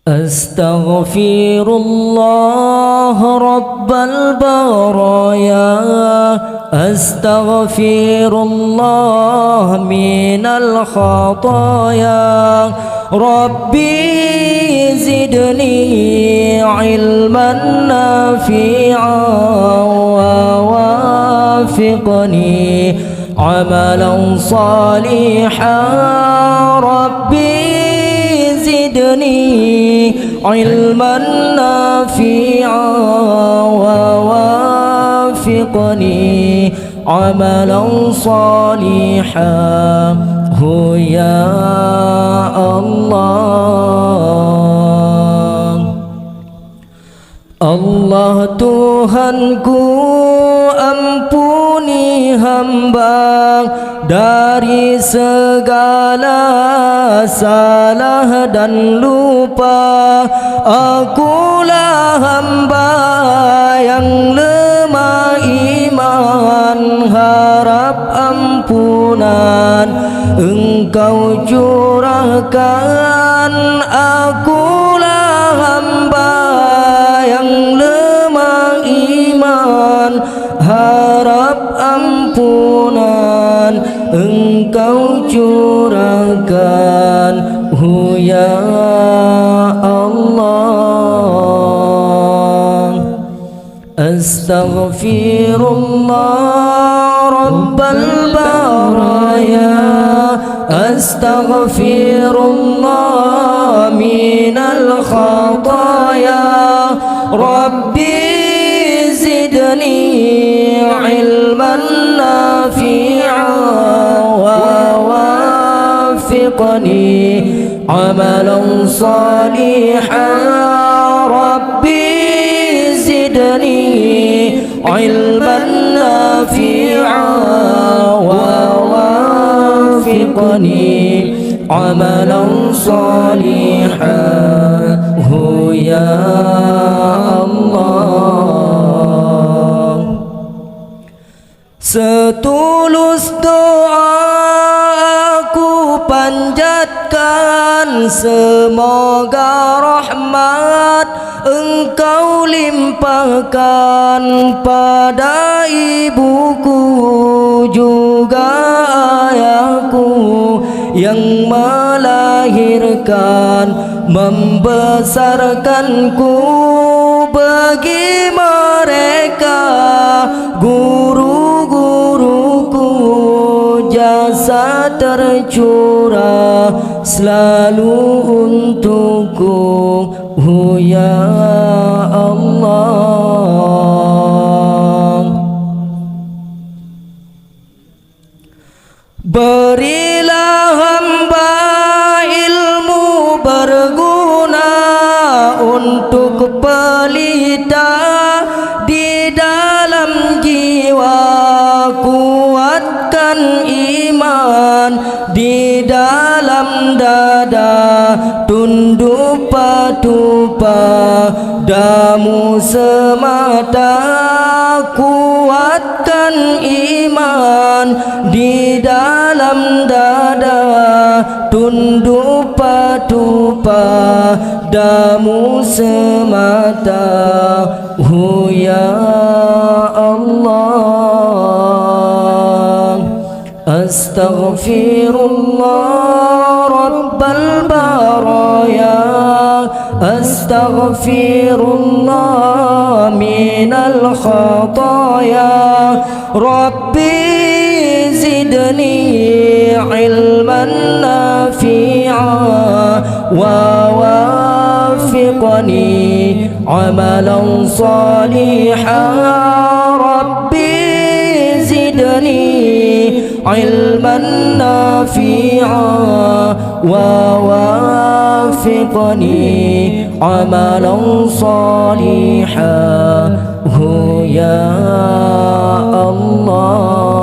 أستغفر الله رب البرايا، أستغفر الله من الخطايا. ربي زدني علما نافعا ووافقني عملا صالحا. ربي زدني علما نافعا ووافقني عملا صالحا. هو يا Allah. Allah Tuhanku, ampuni hamba dari segala salah dan lupa. Akulah hamba yang lemah iman, harap ampunan Engkau curahkan. Akulah hamba yang lemah iman, harap ampunan Engkau curahkan. Ya Allah. Astaghfirullah rabbal baraya, astaghfirullah minal khataya. Rabbi zidni ilman nafi'an wa wafiqni amalan salihan. Rabbi zidni ilman nafi'an wa wafiqni amalan salihan. Ya Allah. Setulus doa aku panjatkan, semoga rahmat Engkau limpahkan pada ibuku juga ayahku yang melahirkan membesarkanku. Bagi mereka guru-guruku, jasa tercurah selalu untukku. Ya Allah. Berilah hamba ilmu berguna untuk pelita di dalam jiwa. Kuatkan iman di dalam dada, tunduk patuh padamu semata. Kuatkan iman di dalam dada, tunduk patuh padamu semata. Ya Allah. Astaghfirullah rabbal baraya, astaghfirullah minal khataya. Rabbi zidni ilman nafi'an wa wafiqni amalan salihan. Rabbi zidni ilman nafi'an wa wafiqni amalan salihan. Ya Allah.